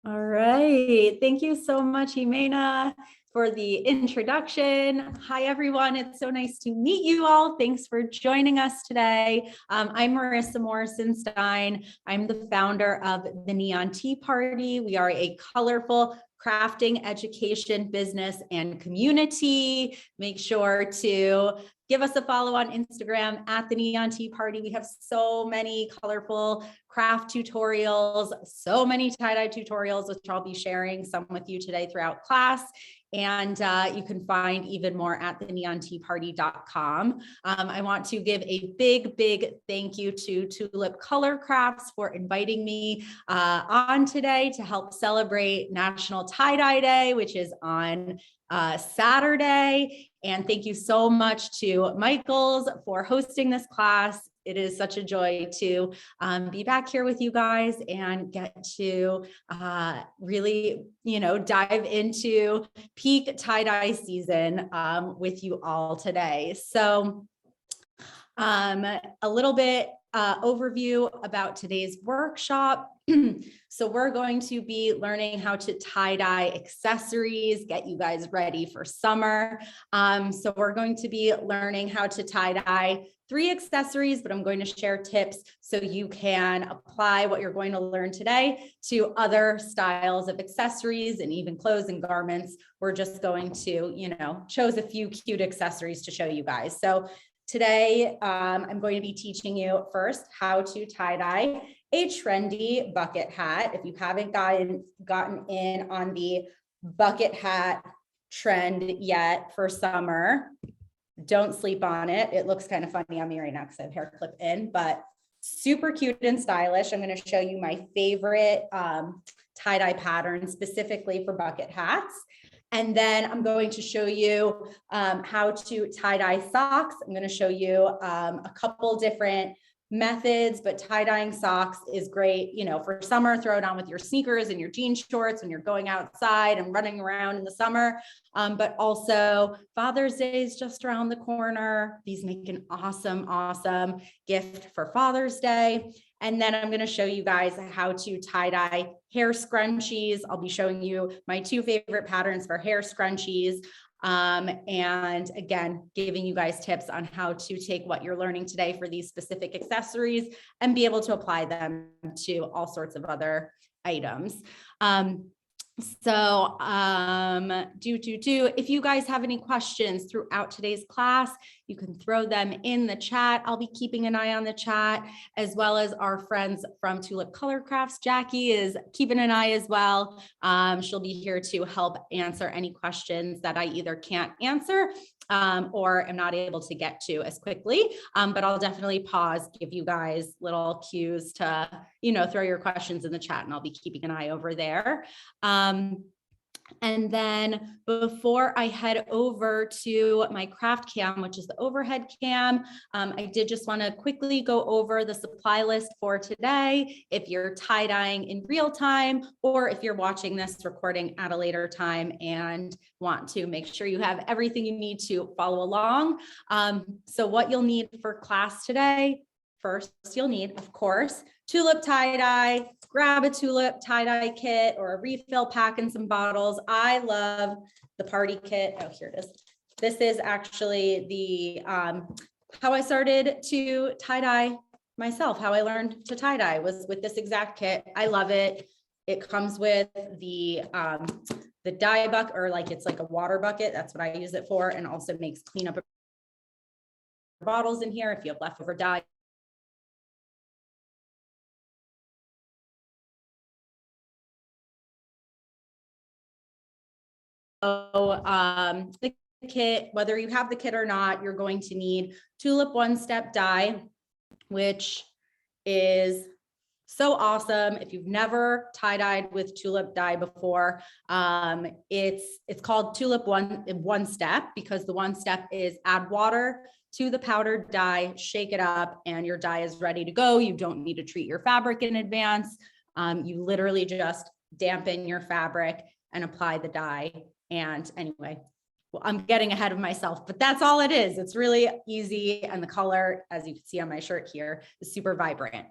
All right. Thank you so much, Jimena, for the introduction. Hi, everyone. It's so nice to meet you all. Thanks for joining us today. I'm Marissa Morrison-Stein. I'm the founder of the Neon Tea Party. We are a colorful crafting education, business, and community. Make sure to give us a follow on Instagram at the Neon Tea Party. We have so many colorful craft tutorials, so many tie-dye tutorials, which I'll be sharing some with you today throughout class. And you can find even more at theneonteaparty.com. I want to give a big thank you to Tulip Color Crafts for inviting me on today to help celebrate National Tie-Dye Day, which is on Saturday. And thank you so much to Michaels for hosting this class. It is such a joy to be back here with you guys and get to really, dive into peak tie-dye season with you all today. So a little bit overview about today's workshop. So we're going to be learning how to tie-dye accessories, get you guys ready for summer. So we're going to be learning how to tie-dye 3 accessories, but I'm going to share tips so you can apply what you're going to learn today to other styles of accessories and even clothes and garments. We're just going to, chose a few cute accessories to show you guys. So today, I'm going to be teaching you first how to tie-dye a trendy bucket hat. If you haven't gotten in on the bucket hat trend yet for summer, don't sleep on it. It looks kind of funny on me right now because I have hair clip in, but super cute and stylish. I'm going to show you my favorite tie-dye pattern specifically for bucket hats. And then I'm going to show you how to tie-dye socks. I'm going to show you a couple different methods, but tie-dyeing socks is great, for summer. Throw it on with your sneakers and your jean shorts when you're going outside and running around in the summer. But also Father's Day is just around the corner. These make an awesome gift for Father's Day. And then I'm going to show you guys how to tie-dye hair scrunchies. I'll be showing you my 2 favorite patterns for hair scrunchies. And again, giving you guys tips on how to take what you're learning today for these specific accessories and be able to apply them to all sorts of other items. So if you guys have any questions throughout today's class, you can throw them in the chat. I'll be keeping an eye on the chat, as well as our friends from Tulip Color Crafts. Jackie is keeping an eye as well. She'll be here to help answer any questions that I either can't answer or am not able to get to as quickly. But I'll definitely pause, give you guys little cues to, throw your questions in the chat, and I'll be keeping an eye over there. And then before I head over to my craft cam, which is the overhead cam, I did just want to quickly go over the supply list for today. If you're tie-dyeing in real time, or if you're watching this recording at a later time and want to make sure you have everything you need to follow along. So what you'll need for class today, first you'll need, of course, tulip tie-dye. Grab a tulip tie-dye kit or a refill pack and some bottles. I love the party kit. Oh, here it is. This is actually the how I started to tie-dye myself. How I learned to tie-dye was with this exact kit. I love it. It comes with the dye bucket, or it's like a water bucket. That's what I use it for, and also makes cleanup bottles in here if you have leftover dye. The kit, whether you have the kit or not, you're going to need Tulip One-Step Dye, which is so awesome. If you've never tie-dyed with tulip dye before, it's called Tulip One-Step because the one step is add water to the powdered dye, shake it up, and your dye is ready to go. You don't need to treat your fabric in advance. You literally just dampen your fabric and apply the dye. And anyway, well, I'm getting ahead of myself, but that's all it is. It's really easy. And the color, as you can see on my shirt here, is super vibrant.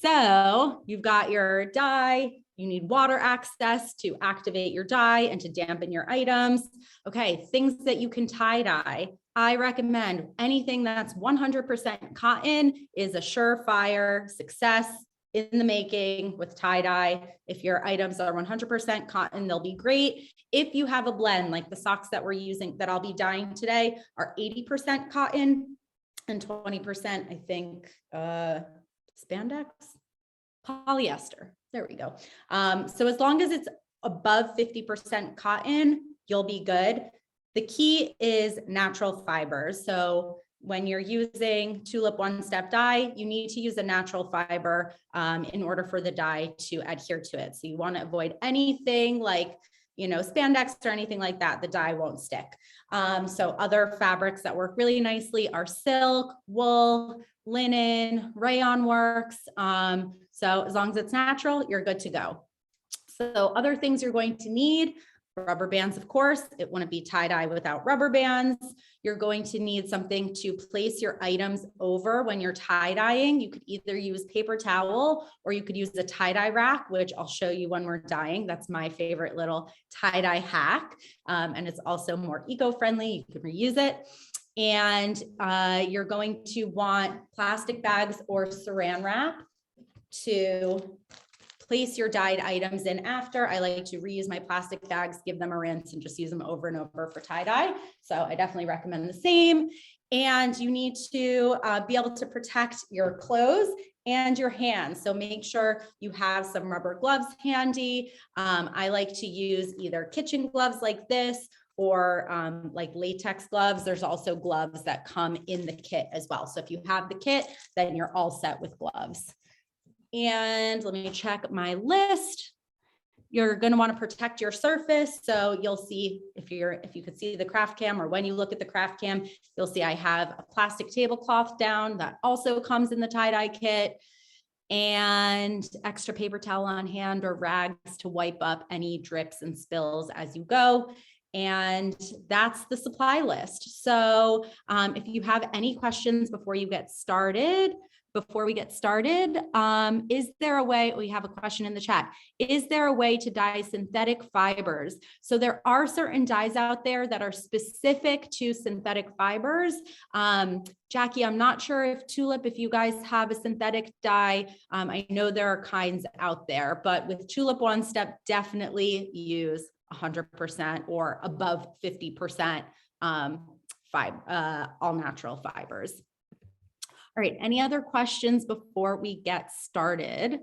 So you've got your dye, you need water access to activate your dye and to dampen your items. Okay, things that you can tie dye. I recommend anything that's 100% cotton is a surefire success in the making with tie dye. If your items are 100% cotton, they'll be great. If you have a blend, like the socks that we're using, that I'll be dyeing today, are 80% cotton and 20%, I think, spandex, polyester. There we go. So as long as it's above 50% cotton, you'll be good. The key is natural fibers. So when you're using Tulip One-Step Dye, you need to use a natural fiber in order for the dye to adhere to it. So you want to avoid anything like, you know, spandex or anything like that. The dye won't stick. So other fabrics that work really nicely are silk, wool, linen, rayon works. So as long as it's natural, you're good to go. So other things you're going to need: rubber bands, of course. It wouldn't be tie-dye without rubber bands. You're going to need something to place your items over when you're tie-dyeing. You could either use paper towel or you could use the tie-dye rack, which I'll show you when we're dyeing. That's my favorite little tie-dye hack. And it's also more eco-friendly. You can reuse it. And you're going to want plastic bags or saran wrap to place your dyed items in after. I like to reuse my plastic bags, give them a rinse, and just use them over and over for tie-dye. So I definitely recommend the same. And you need to be able to protect your clothes and your hands. So make sure you have some rubber gloves handy. I like to use either kitchen gloves like this or like latex gloves. There's also gloves that come in the kit as well. So if you have the kit, then you're all set with gloves. And let me check my list. You're going to want to protect your surface. So you'll see, if you could see the craft cam, or when you look at the craft cam, you'll see I have a plastic tablecloth down that also comes in the tie-dye kit, and extra paper towel on hand or rags to wipe up any drips and spills as you go. And that's the supply list. So if you have any questions before we get started, is there a way, we have a question in the chat, is there a way to dye synthetic fibers? So there are certain dyes out there that are specific to synthetic fibers. Jackie, I'm not sure if Tulip, if you guys have a synthetic dye, I know there are kinds out there, but with Tulip One-Step, definitely use 100% or above 50% all natural fibers. All right, any other questions before we get started?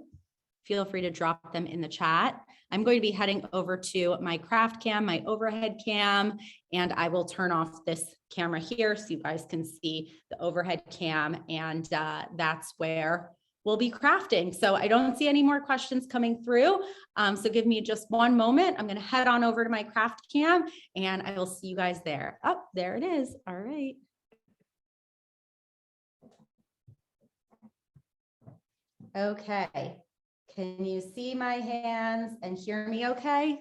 Feel free to drop them in the chat. I'm going to be heading over to my craft cam, my overhead cam, and I will turn off this camera here so you guys can see the overhead cam, and that's where we'll be crafting. So I don't see any more questions coming through. So give me just one moment. I'm going to head on over to my craft cam and I will see you guys there. Oh, there it is. All right. Okay. Can you see my hands and hear me okay?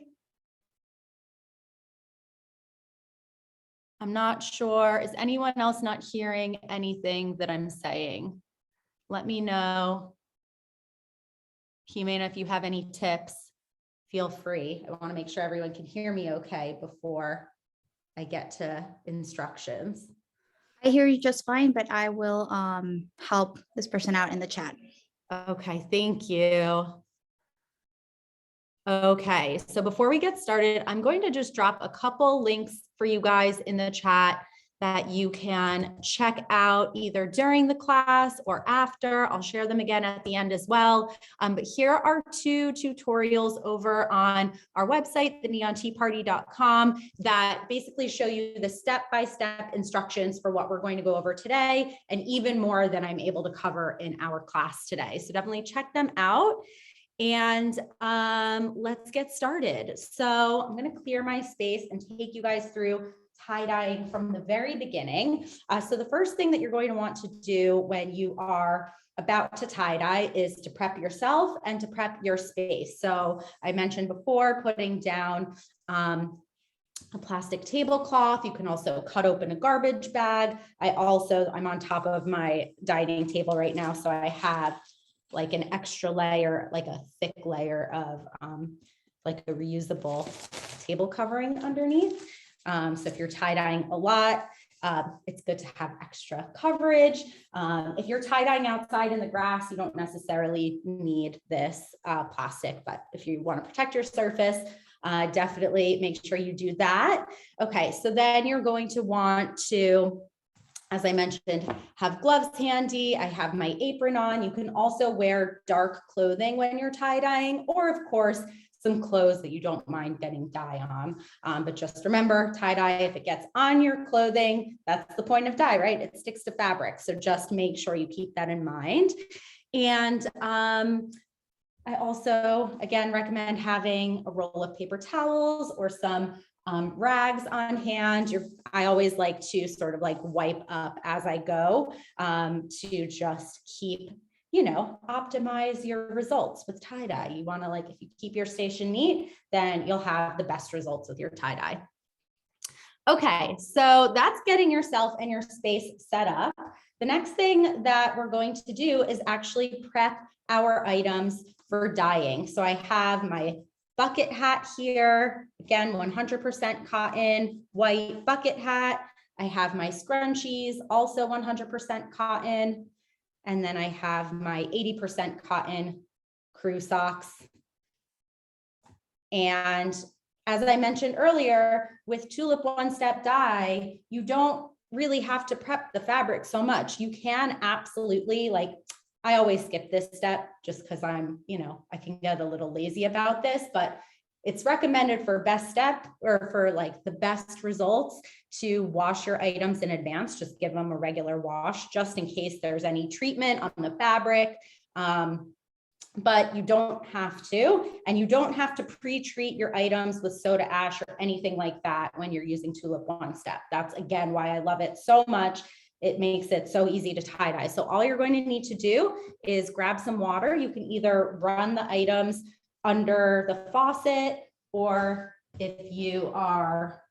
I'm not sure. Is anyone else not hearing anything that I'm saying? Let me know. Jimena, if you have any tips, feel free. I want to make sure everyone can hear me okay before I get to instructions. I hear you just fine, but I will help this person out in the chat. Okay, thank you. Okay, so before we get started, I'm going to just drop a couple links for you guys in the chat that you can check out either during the class or after. I'll share them again at the end as well. But here are two tutorials over on our website, theneonteaparty.com, that basically show you the step-by-step instructions for what we're going to go over today, and even more than I'm able to cover in our class today. So definitely check them out. And let's get started. So I'm going to clear my space and take you guys through tie-dyeing from the very beginning. So the first thing that you're going to want to do when you are about to tie-dye is to prep yourself and to prep your space. So I mentioned before putting down a plastic tablecloth. You can also cut open a garbage bag. I'm on top of my dining table right now, so I have like an extra layer, like a thick layer of like a reusable table covering underneath. So if you're tie-dyeing a lot, it's good to have extra coverage. If you're tie-dyeing outside in the grass, you don't necessarily need this plastic, but if you want to protect your surface, definitely make sure you do that. Okay, so then you're going to want to, as I mentioned, have gloves handy. I have my apron on. You can also wear dark clothing when you're tie-dyeing, or of course, some clothes that you don't mind getting dye on. But just remember, tie-dye, if it gets on your clothing, that's the point of dye, right? It sticks to fabric. So just make sure you keep that in mind. And I also, again, recommend having a roll of paper towels or some rags on hand. I always like to sort of like wipe up as I go to just keep, you know, optimize your results with tie-dye. You want to, like, if you keep your station neat, then you'll have the best results with your tie-dye. Okay, so that's getting yourself and your space set up. The next thing that we're going to do is actually prep our items for dyeing. So I have my bucket hat here, again, 100% cotton, white bucket hat. I have my scrunchies, also 100% cotton. And then I have my 80% cotton crew socks. And as I mentioned earlier, with Tulip One-Step Dye, you don't really have to prep the fabric so much. You can absolutely, like, I always skip this step just because I'm, you know, I can get a little lazy about this, but it's recommended for best step or for like the best results to wash your items in advance. Just give them a regular wash just in case there's any treatment on the fabric. But you don't have to, and you don't have to pre-treat your items with soda ash or anything like that when you're using Tulip One-Step. That's again why I love it so much. It makes it so easy to tie dye. So all you're going to need to do is grab some water. You can either run the items under the faucet, or if you are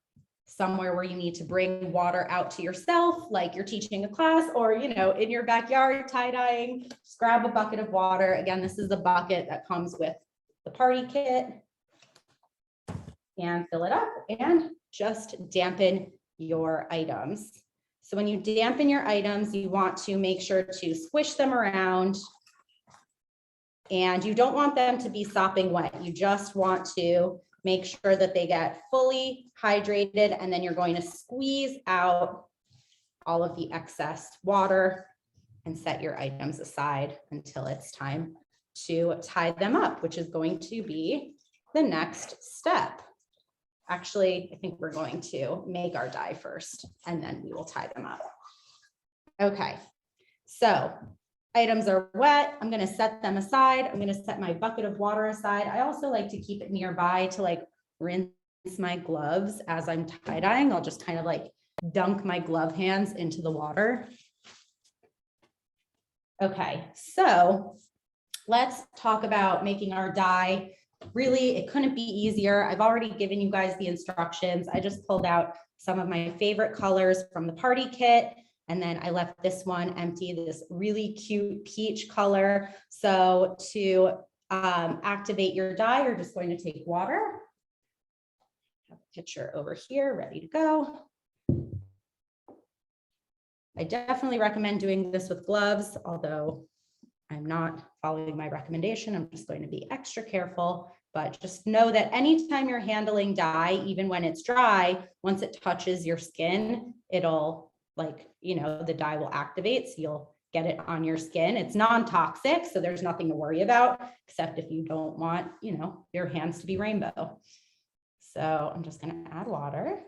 somewhere where you need to bring water out to yourself, like you're teaching a class or, you know, in your backyard tie-dyeing, just grab a bucket of water. Again, this is the bucket that comes with the party kit, and fill it up and just dampen your items. So when you dampen your items, you want to make sure to squish them around, and you don't want them to be sopping wet. You just want to make sure that they get fully hydrated, and then you're going to squeeze out all of the excess water and set your items aside until it's time to tie them up, which is going to be the next step. Actually, I think we're going to make our dye first, and then we will tie them up. Okay, so items are wet. I'm going to set them aside. I'm going to set my bucket of water aside. I also like to keep it nearby to like rinse my gloves as I'm tie dyeing. I'll just kind of like dunk my glove hands into the water. Okay, so let's talk about making our dye. Really, it couldn't be easier. I've already given you guys the instructions. I just pulled out some of my favorite colors from the party kit, and then I left this one empty, this really cute peach color. So to activate your dye, you're just going to take water. I have a picture over here ready to go. I definitely recommend doing this with gloves, although I'm not following my recommendation. I'm just going to be extra careful, but just know that anytime you're handling dye, even when it's dry, once it touches your skin, it'll, like, you know, the dye will activate. So you'll get it on your skin. It's non-toxic, so there's nothing to worry about, except if you don't want, you know, your hands to be rainbow. So I'm just going to add water.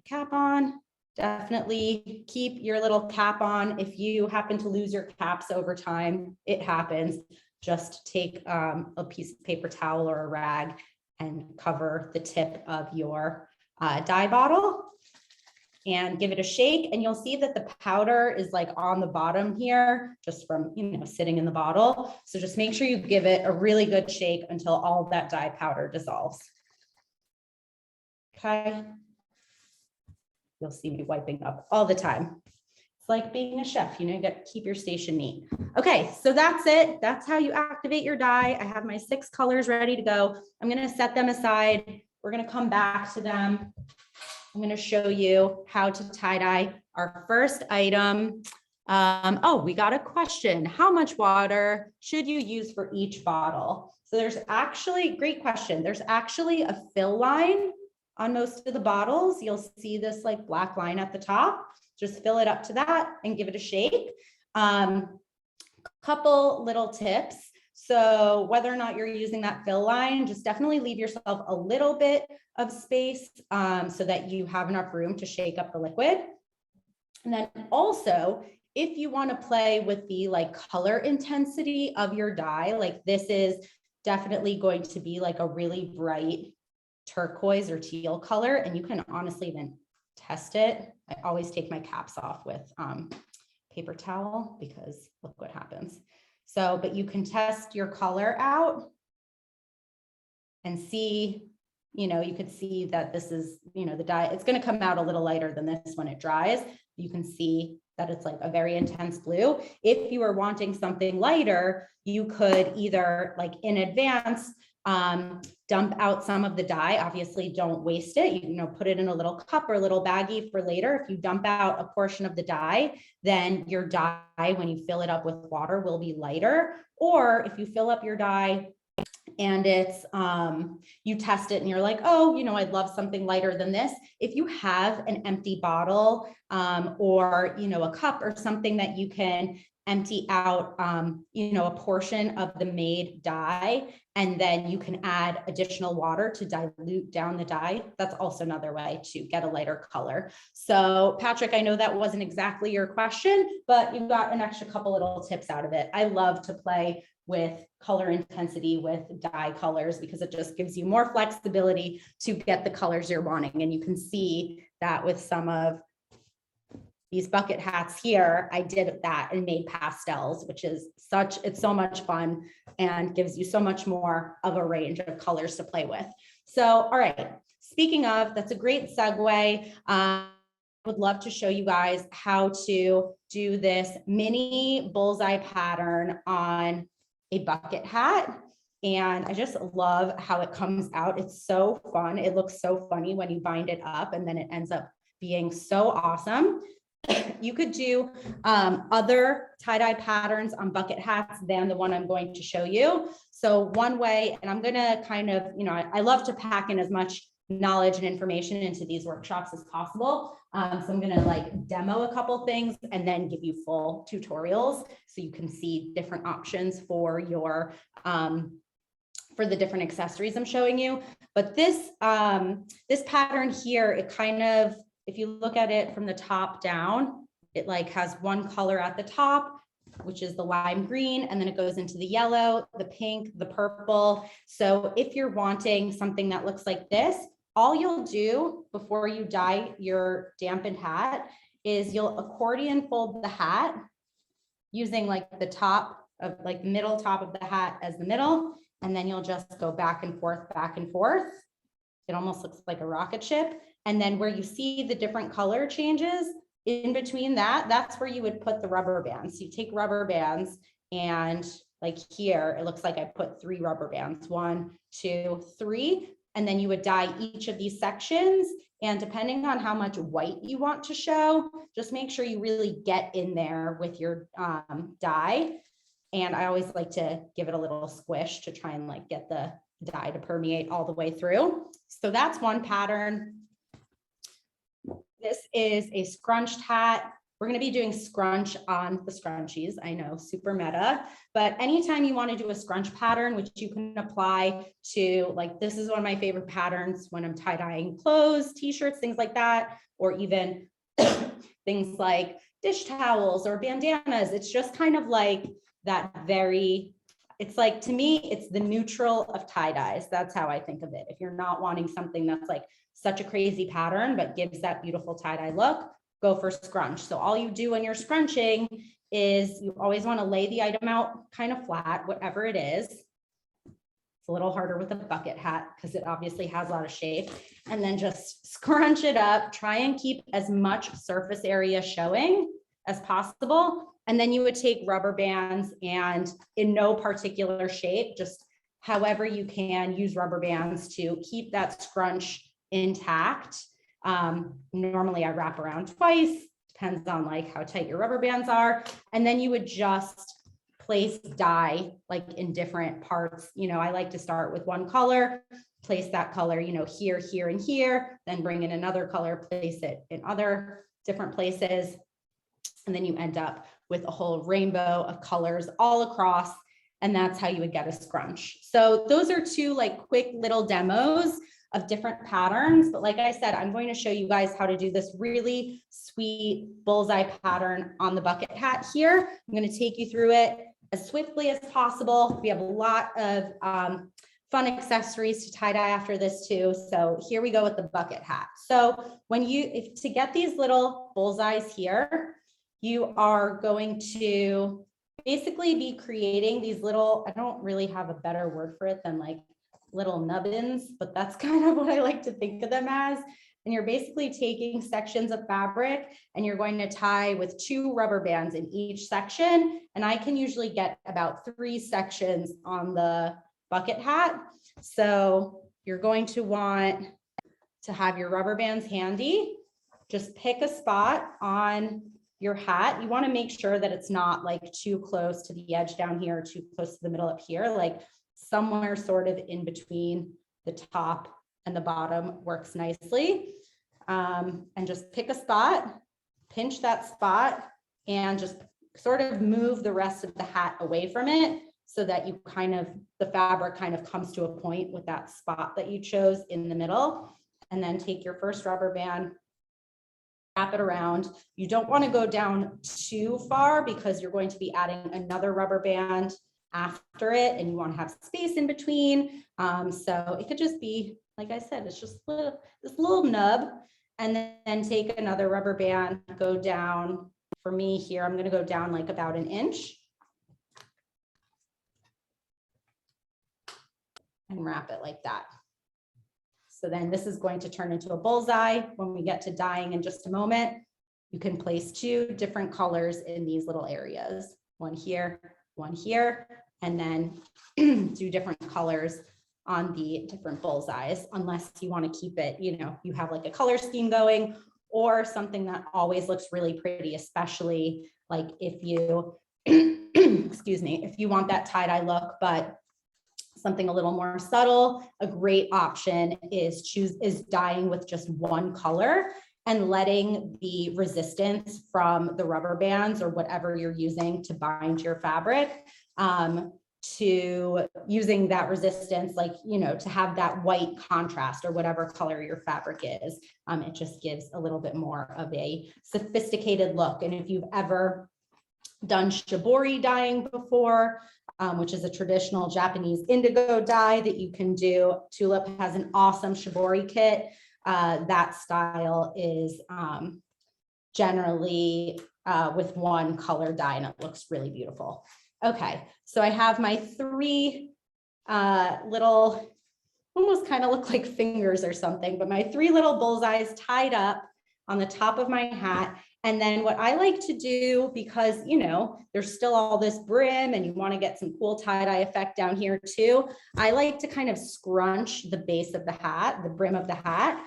Cap on. Definitely keep your little cap on. If you happen to lose your caps over time, it happens. Just take a piece of paper towel or a rag and cover the tip of your dye bottle and give it a shake. And you'll see that the powder is like on the bottom here, just from, you know, sitting in the bottle. So just make sure you give it a really good shake until all of that dye powder dissolves. Okay. You'll see me wiping up all the time. It's like being a chef, you got to keep your station neat. Okay, so that's it. That's how you activate your dye. I have my 6 colors ready to go. I'm going to set them aside. We're going to come back to them. I'm going to show you how to tie dye our first item. Oh, we got a question. How much water should you use for each bottle? So there's actually, great question. There's actually a fill line on most of the bottles. You'll see this like black line at the top. Just fill it up to that and give it a shake. Couple little tips. So whether or not you're using that fill line, just definitely leave yourself a little bit of space so that you have enough room to shake up the liquid. And then also, if you want to play with the like color intensity of your dye, like this is definitely going to be like a really bright turquoise or teal color, and you can honestly even test it. I always take my caps off with paper towel because look what happens. So, but you can test your color out and see, you could see that this is, the dye, it's going to come out a little lighter than this when it dries. You can see that it's like a very intense blue. If you are wanting something lighter, you could either like in advance, dump out some of the dye. Obviously don't waste it. Put it in a little cup or a little baggie for later. If you dump out a portion of the dye, then your dye, when you fill it up with water, will be lighter. Or if you fill up your dye and it's, you test it and you're like, oh, I'd love something lighter than this. If you have an empty bottle or, a cup or something that you can empty out, a portion of the made dye, and then you can add additional water to dilute down the dye. That's also another way to get a lighter color. So Patrick, I know that wasn't exactly your question, but you got an extra couple little tips out of it. I love to play with color intensity with dye colors because it just gives you more flexibility to get the colors you're wanting. And you can see that with some of these bucket hats here, I did that and made pastels, which is it's so much fun and gives you so much more of a range of colors to play with. So, all right, speaking of, that's a great segue. I would love to show you guys how to do this mini bullseye pattern on a bucket hat. And I just love how it comes out. It's so fun. It looks so funny when you bind it up and then it ends up being so awesome. You could do other tie-dye patterns on bucket hats than the one I'm going to show you. So one way, and I'm going to kind of, I love to pack in as much knowledge and information into these workshops as possible. So I'm going to like demo a couple things and then give you full tutorials so you can see different options for your for the different accessories I'm showing you. But this this pattern here, it kind of, if you look at it from the top down, it like has one color at the top, which is the lime green, and then it goes into the yellow, the pink, the purple. So if you're wanting something that looks like this, all you'll do before you dye your dampened hat is you'll accordion fold the hat using like the top of like the middle top of the hat as the middle, and then you'll just go back and forth, back and forth. It almost looks like a rocket ship. And then where you see the different color changes in between that, that's where you would put the rubber bands. You take rubber bands and like here, it looks like I put 3 rubber bands, 1, 2, 3, and then you would dye each of these sections. And depending on how much white you want to show, just make sure you really get in there with your dye. And I always like to give it a little squish to try and like get the dye to permeate all the way through. So that's one pattern. This is a scrunched hat. We're going to be doing scrunch on the scrunchies. I know, super meta, but anytime you want to do a scrunch pattern, which you can apply to, like, this is one of my favorite patterns when I'm tie-dyeing clothes, t-shirts, things like that, or even things like dish towels or bandanas. It's just kind of like that very, it's like, to me, it's the neutral of tie-dyes. That's how I think of it. If you're not wanting something that's like such a crazy pattern, but gives that beautiful tie-dye look, go for scrunch. So all you do when you're scrunching is you always want to lay the item out kind of flat, whatever it is. It's a little harder with a bucket hat because it obviously has a lot of shape. And then just scrunch it up, try and keep as much surface area showing as possible. And then you would take rubber bands and in no particular shape, just however you can use rubber bands to keep that scrunch intact. Normally I wrap around twice, depends on like how tight your rubber bands are. And then you would just place dye like in different parts. You know, I like to start with one color, place that color, you know, here, here, and here, then bring in another color, place it in other different places. And then you end up with a whole rainbow of colors all across. And that's how you would get a scrunch. So those are two like quick little demos of different patterns. But like I said, I'm going to show you guys how to do this really sweet bullseye pattern on the bucket hat here. I'm going to take you through it as swiftly as possible. We have a lot of fun accessories to tie dye after this too. So here we go with the bucket hat. So when to get these little bullseyes here, you are going to basically be creating these little, I don't really have a better word for it than like little nubbins, but that's kind of what I like to think of them as. And you're basically taking sections of fabric and you're going to tie with 2 rubber bands in each section. And I can usually get about 3 sections on the bucket hat. So you're going to want to have your rubber bands handy. Just pick a spot on your hat. You want to make sure that it's not like too close to the edge down here, too close to the middle up here, like somewhere sort of in between the top and the bottom works nicely. And just pick a spot, pinch that spot, and just sort of move the rest of the hat away from it so that you the fabric kind of comes to a point with that spot that you chose in the middle. And then take your first rubber band, wrap it around. You don't want to go down too far because you're going to be adding another rubber band after it and you want to have space in between. So it could just be, like I said, it's just this little nub, and then take another rubber band, go down. For me here, I'm going to go down like about 1 inch and wrap it like that. So then this is going to turn into a bullseye. When we get to dyeing in just a moment, you can place 2 different colors in these little areas, one here, and then do different colors on the different bullseyes, unless you want to keep it, you know, you have like a color scheme going or something that always looks really pretty, especially like if you, excuse me, if you want that tie-dye look, but something a little more subtle. A great option is dyeing with just one color and letting the resistance from the rubber bands or whatever you're using to bind your fabric, to using that resistance, like, you know, to have that white contrast or whatever color your fabric is. It just gives a little bit more of a sophisticated look. And if you've ever done shibori dyeing before, which is a traditional Japanese indigo dye that you can do, Tulip has an awesome shibori kit. That style is generally with one color dye, and it looks really beautiful. Okay, so I have my 3 little, almost kind of look like fingers or something, but my 3 little bullseyes tied up on the top of my hat. And then what I like to do, because, you know, there's still all this brim and you want to get some cool tie-dye effect down here too, I like to kind of scrunch the base of the hat, the brim of the hat.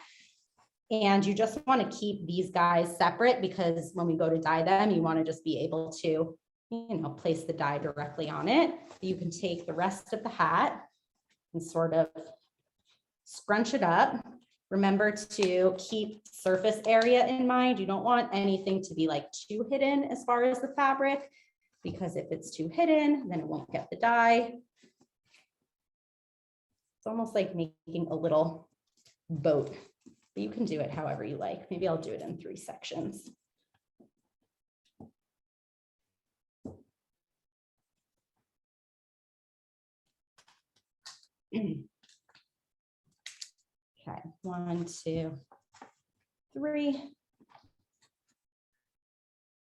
And you just want to keep these guys separate because when we go to dye them, you want to just be able to, you know, place the dye directly on it. You can take the rest of the hat and sort of scrunch it up. Remember to keep surface area in mind. You don't want anything to be like too hidden as far as the fabric, because if it's too hidden, then it won't get the dye. It's almost like making a little boat, but you can do it however you like. Maybe I'll do it in 3 sections. Okay, 1, 2, 3.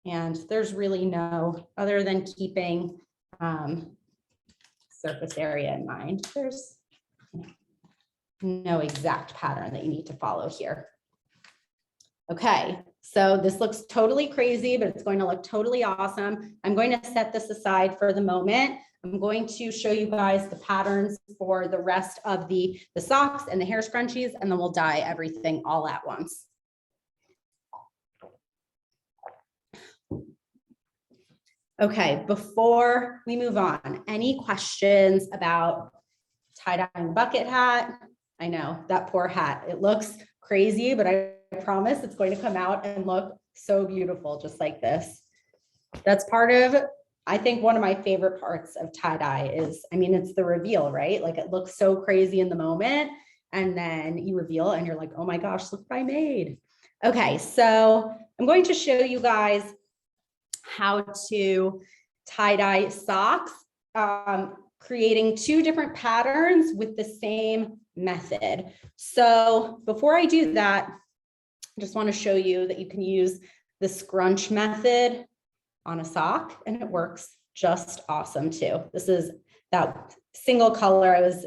And there's really no, other than keeping surface area in mind, there's no exact pattern that you need to follow here. Okay, so this looks totally crazy, but it's going to look totally awesome. I'm going to set this aside for the moment. I'm going to show you guys the patterns for the rest of the socks and the hair scrunchies, and then we'll dye everything all at once. Okay, before we move on, any questions about tie-dyeing bucket hat? I know that poor hat, it looks crazy, but I promise it's going to come out and look so beautiful, just like this. That's part of, I think one of my favorite parts of tie-dye is, I mean, it's the reveal, right? Like it looks so crazy in the moment, and then you reveal and you're like, oh my gosh, look what I made. Okay, so I'm going to show you guys how to tie-dye socks, creating two different patterns with the same method. So before I do that, I just want to show you that you can use the scrunch method on a sock, and it works just awesome too. This is that single color I was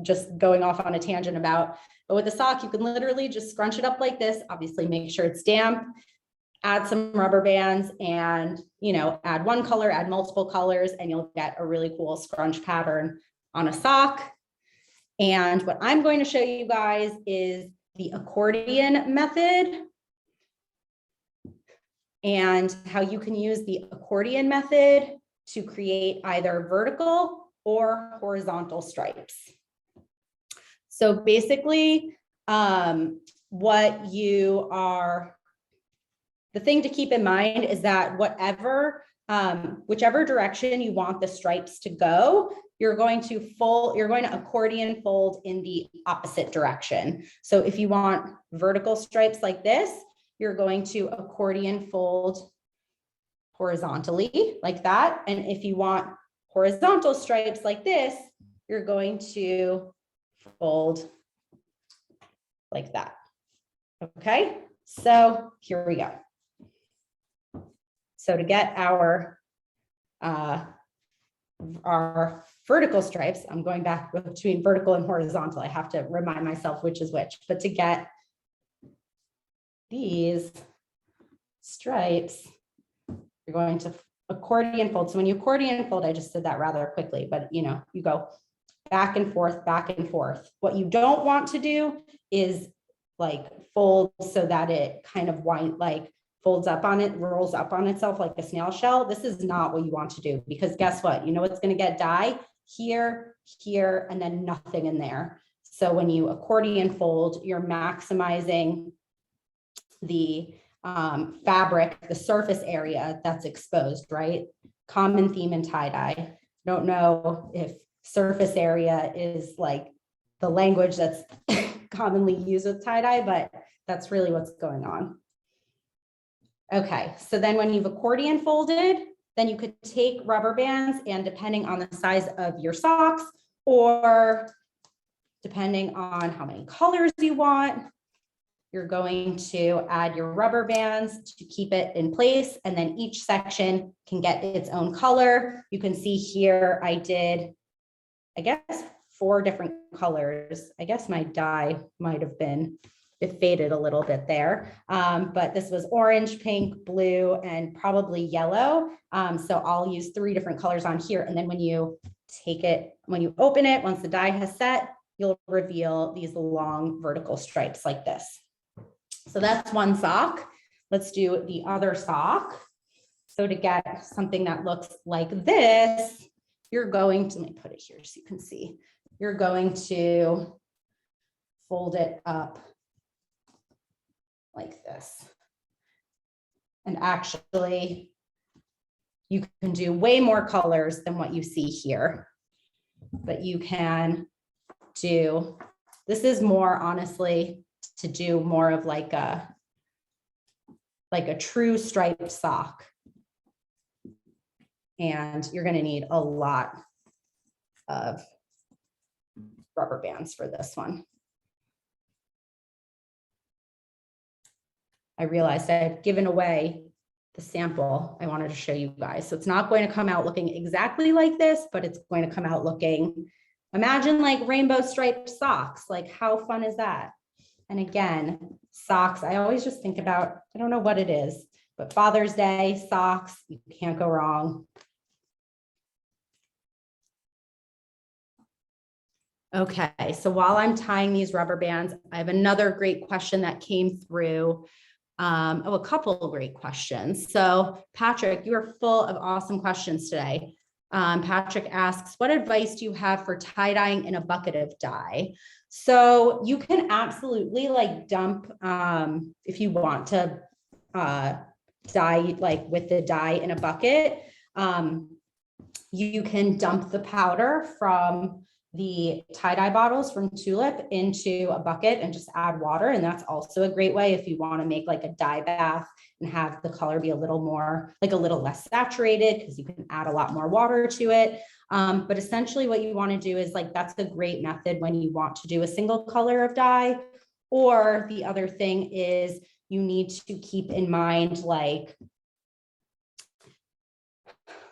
just going off on a tangent about, but with the sock, you can literally just scrunch it up like this. Obviously make sure it's damp, add some rubber bands, and, you know, add one color, add multiple colors, and you'll get a really cool scrunch pattern on a sock. And what I'm going to show you guys is the accordion method, and how you can use the accordion method to create either vertical or horizontal stripes. So basically, the thing to keep in mind is that whichever direction you want the stripes to go, you're going to accordion fold in the opposite direction. So if you want vertical stripes like this, you're going to accordion fold horizontally like that. And if you want horizontal stripes like this, you're going to fold like that. Okay, so here we go. So to get our vertical stripes, I'm going back between vertical and horizontal. I have to remind myself which is which, but to get these stripes, you're going to accordion fold. So when you accordion fold, I just did that rather quickly, but you know, you go back and forth, back and forth. What you don't want to do is like fold so that it kind of folds up on it, rolls up on itself like a snail shell. This is not what you want to do, because guess what? You know what's going to get dye? Here, here, and then nothing in there. So when you accordion fold, you're maximizing the fabric, the surface area that's exposed, right? Common theme in tie-dye. Don't know if surface area is like the language that's commonly used with tie-dye, but that's really what's going on. Okay, so then when you've accordion folded, then you could take rubber bands, and depending on the size of your socks, or depending on how many colors you want, you're going to add your rubber bands to keep it in place, and then each section can get its own color. You can see here I did, I guess, 4 different colors. I guess my dye might have been, it faded a little bit there, but this was orange, pink, blue, and probably yellow. So I'll use 3 different colors on here. And then when you take it, when you open it, once the dye has set, you'll reveal these long vertical stripes like this. So that's one sock. Let's do the other sock. So to get something that looks like this, you're going to, let me put it here so you can see, you're going to fold it up like this. And actually, you can do way more colors than what you see here, but you can do, this is more honestly to do more of like a true striped sock. And you're going to need a lot of rubber bands for this one. I realized I had given away the sample I wanted to show you guys. So it's not going to come out looking exactly like this, but it's going to come out looking Imagine like rainbow striped socks. Like how fun is that? And again, socks, I always just think about, I don't know what it is, but Father's Day, socks, you can't go wrong. Okay, so while I'm tying these rubber bands, I have another great question that came through. A couple of great questions. So Patrick, you are full of awesome questions today. Patrick asks, what advice do you have for tie dyeing in a bucket of dye? So you can absolutely like dump, if you want to dye like with the dye in a bucket, you can dump the powder from the tie-dye bottles from Tulip into a bucket and just add water. And that's also a great way if you want to make like a dye bath and have the color be a little more, like a little less saturated, because you can add a lot more water to it. But essentially what you want to do is like, that's a great method when you want to do a single color of dye. Or the other thing is you need to keep in mind, like,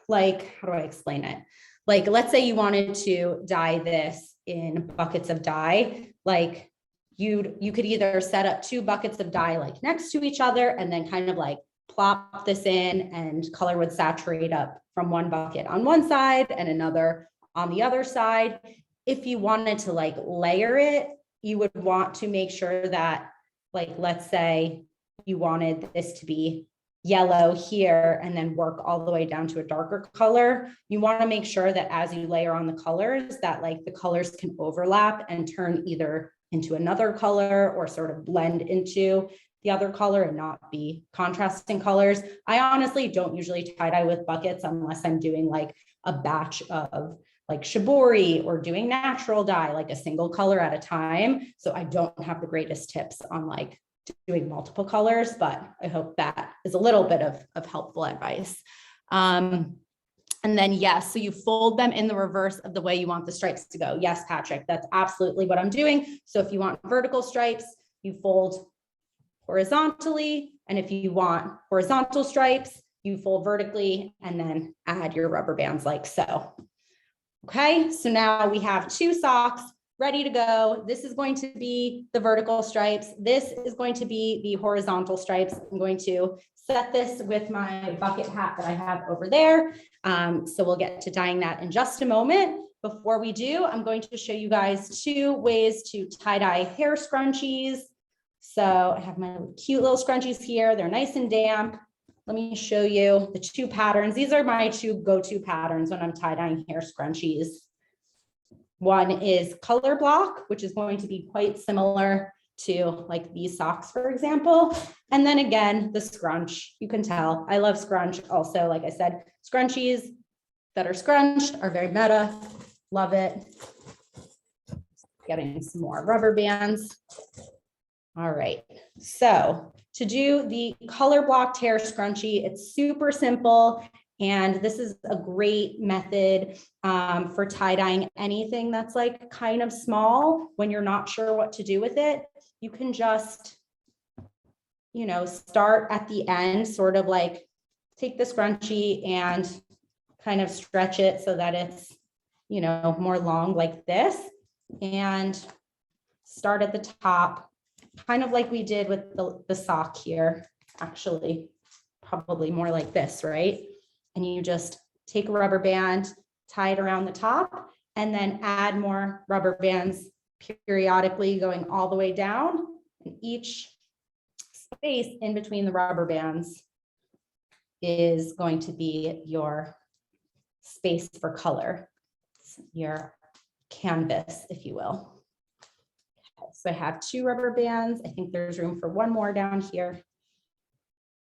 how do I explain it? Like, let's say you wanted to dye this in buckets of dye, like you could either set up 2 buckets of dye like next to each other and then kind of like plop this in and color would saturate up from one bucket on one side and another on the other side. If you wanted to like layer it, you would want to make sure that, like, let's say you wanted this to be yellow here and then work all the way down to a darker color. You want to make sure that as you layer on the colors, that like the colors can overlap and turn either into another color or sort of blend into the other color and not be contrasting colors. I honestly don't usually tie dye with buckets unless I'm doing like a batch of like shibori or doing natural dye, like a single color at a time. So I don't have the greatest tips on like doing multiple colors, but I hope that is a little bit of helpful advice. And then, yes, so you fold them in the reverse of the way you want the stripes to go. Yes, Patrick, that's absolutely what I'm doing. So if you want vertical stripes, you fold horizontally. And if you want horizontal stripes, you fold vertically and then add your rubber bands like so. Okay, so now we have 2 socks ready to go. This is going to be the vertical stripes. This is going to be the horizontal stripes. I'm going to set this with my bucket hat that I have over there. So we'll get to dyeing that in just a moment. Before we do, I'm going to show you guys 2 ways to tie-dye hair scrunchies. So I have my cute little scrunchies here. They're nice and damp. Let me show you the 2 patterns. These are my 2 go-to patterns when I'm tie-dyeing hair scrunchies. One is color block, which is going to be quite similar to like these socks, for example. And then again, the scrunch. You can tell I love scrunch. Also, like I said, scrunchies that are scrunched are very meta. Love it. Getting some more rubber bands. All right. So to do the color blocked hair scrunchie, it's super simple. And this is a great method for tie-dyeing anything that's like kind of small when you're not sure what to do with it. You can just, you know, start at the end, sort of like take the scrunchie and kind of stretch it so that it's, you know, more long like this, and start at the top, kind of like we did with the sock here, actually, probably more like this, right? And you just take a rubber band, tie it around the top, and then add more rubber bands periodically going all the way down. And each space in between the rubber bands is going to be your space for color, your canvas, if you will. Okay, so I have 2 rubber bands. I think there's room for 1 more down here.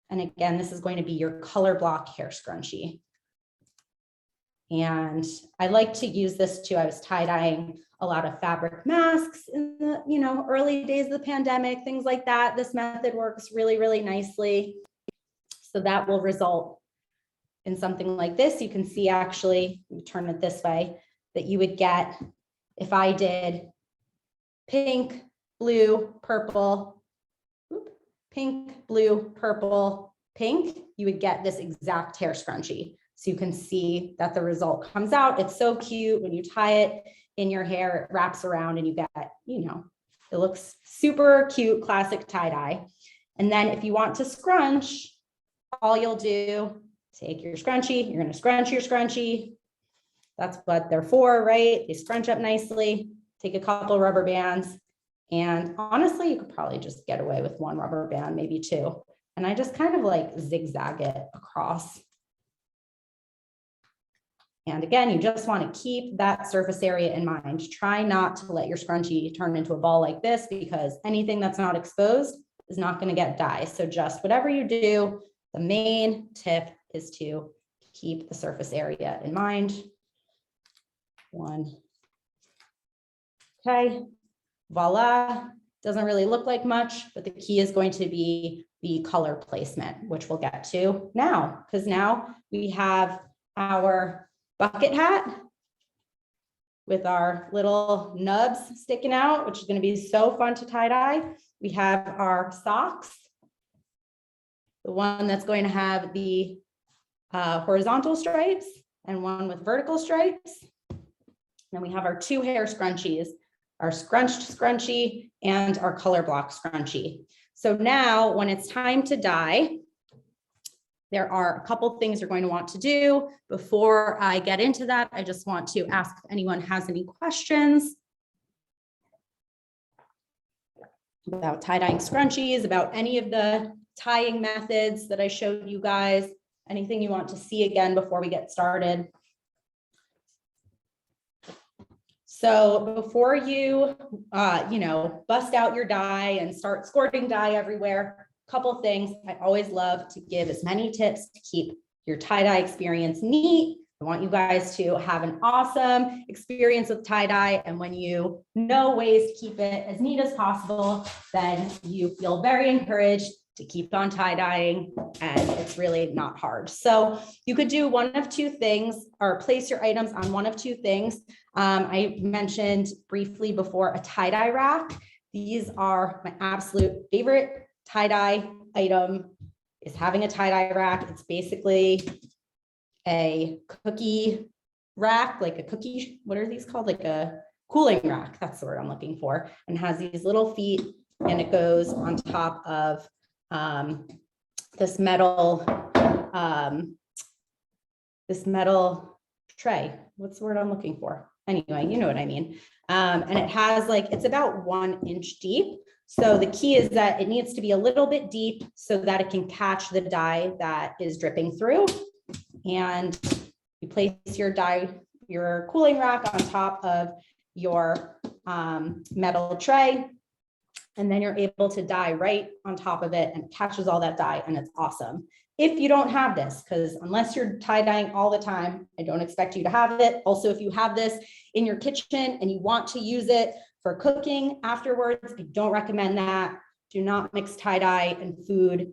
And again, this is going to be your color block hair scrunchie. And I like to use this too. I was tie-dyeing a lot of fabric masks in the, you know, early days of the pandemic, things like that. This method works really, really nicely. So that will result in something like this. You can see, actually, you turn it this way, that you would get, if I did pink, blue, purple, pink, blue, purple, pink, you would get this exact hair scrunchie. So you can see that the result comes out. It's so cute when you tie it in your hair, it wraps around and you get, you know, it looks super cute, classic tie-dye. And then if you want to scrunch, all you'll do, take your scrunchie, you're going to scrunch your scrunchie. That's what they're for, right? They scrunch up nicely, take a couple rubber bands. And honestly, you could probably just get away with one rubber band, maybe two. And I just kind of like zigzag it across. And again, you just want to keep that surface area in mind. Try not to let your scrunchie turn into a ball like this, because anything that's not exposed is not going to get dye. So just whatever you do, the main tip is to keep the surface area in mind. One. Okay, voila. Doesn't really look like much, but the key is going to be the color placement, which we'll get to now, because now we have our bucket hat with our little nubs sticking out, which is going to be so fun to tie dye. We have our socks, the one that's going to have the horizontal stripes and one with vertical stripes. Then we have our two hair scrunchies, our scrunched scrunchie and our color block scrunchie. So now when it's time to dye, there are a couple things you're going to want to do. Before I get into that, I just want to ask if anyone has any questions about tie-dyeing scrunchies, about any of the tying methods that I showed you guys, anything you want to see again before we get started. So before you, bust out your dye and start squirting dye everywhere, a couple things I always love to give as many tips to keep your tie-dye experience neat. I want you guys to have an awesome experience with tie-dye. And when you know ways to keep it as neat as possible, then you feel very encouraged to keep on tie-dyeing, and it's really not hard. So you could do one of two things, or place your items on one of two things. I mentioned briefly before a tie-dye rack. These are my absolute favorite tie-dye item, is having a tie-dye rack. It's basically a cookie rack, like a cookie, what are these called? Like a cooling rack, that's the word I'm looking for, and has these little feet, and it goes on top of this metal tray. What's the word I'm looking for? Anyway, you know what I mean. And it has it's about 1 inch deep. So the key is that it needs to be a little bit deep so that it can catch the dye that is dripping through. And you place your cooling rack on top of your metal tray. And then you're able to dye right on top of it, and it catches all that dye, and it's awesome. If you don't have this, because unless you're tie dyeing all the time, I don't expect you to have it. Also, if you have this in your kitchen and you want to use it for cooking afterwards, I don't recommend that. Do not mix tie dye and food.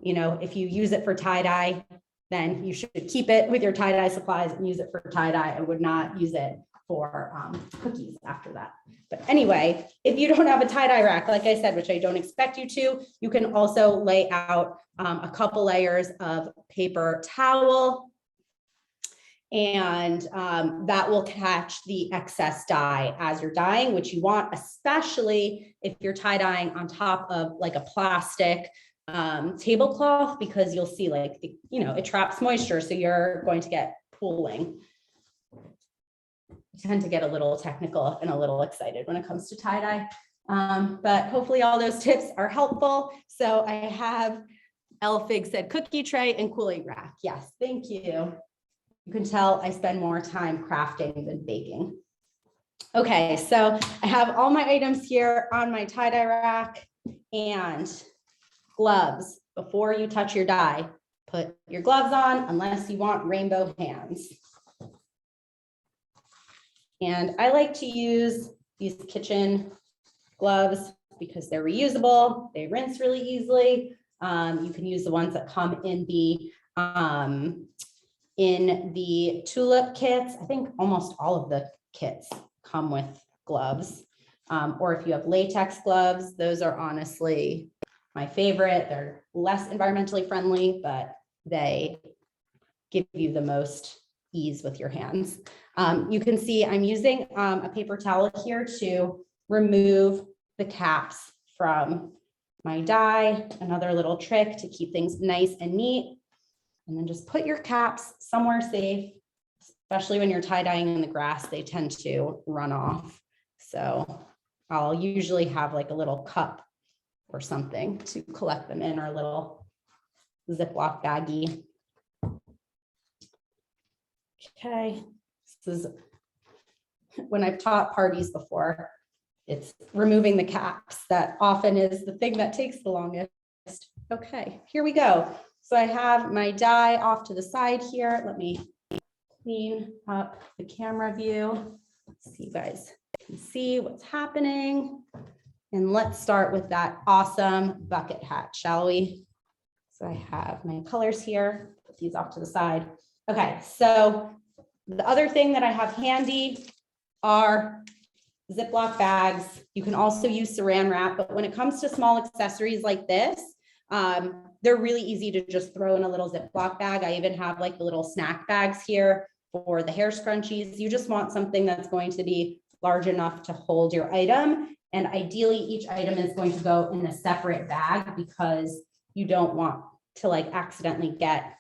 If you use it for tie dye, then you should keep it with your tie dye supplies and use it for tie dye. I would not use it for cookies after that. But anyway, if you don't have a tie-dye rack, like I said, which I don't expect you to, you can also lay out a couple layers of paper towel, and that will catch the excess dye as you're dyeing, which you want, especially if you're tie-dyeing on top of like a plastic tablecloth, because you'll see it traps moisture, so you're going to get pooling. Tend to get a little technical and a little excited when it comes to tie-dye. But hopefully all those tips are helpful. So I have Elfig said cookie tray and cooling rack. Yes, thank you. You can tell I spend more time crafting than baking. Okay, so I have all my items here on my tie-dye rack, and gloves. Before you touch your dye, put your gloves on unless you want rainbow hands. And I like to use these kitchen gloves because they're reusable. They rinse really easily. You can use the ones that come in the Tulip kits. I think almost all of the kits come with gloves. Or if you have latex gloves, those are honestly my favorite. They're less environmentally friendly, but they give you the most ease with your hands. You can see I'm using a paper towel here to remove the caps from my die. Another little trick to keep things nice and neat. And then just put your caps somewhere safe, especially when you're tie dyeing in the grass, they tend to run off. So I'll usually have like a little cup or something to collect them in, or a little Ziploc baggie. Okay, this is when I've taught parties before, it's removing the caps that often is the thing that takes the longest. Okay, here we go. So I have my die off to the side here. Let me clean up the camera view so you guys can see what's happening. And let's start with that awesome bucket hat, shall we? So I have my colors here, put these off to the side. Okay, so the other thing that I have handy are Ziploc bags. You can also use saran wrap, but when it comes to small accessories like this, they're really easy to just throw in a little Ziploc bag. I even have like the little snack bags here for the hair scrunchies. You just want something that's going to be large enough to hold your item. And ideally, each item is going to go in a separate bag because you don't want to like accidentally get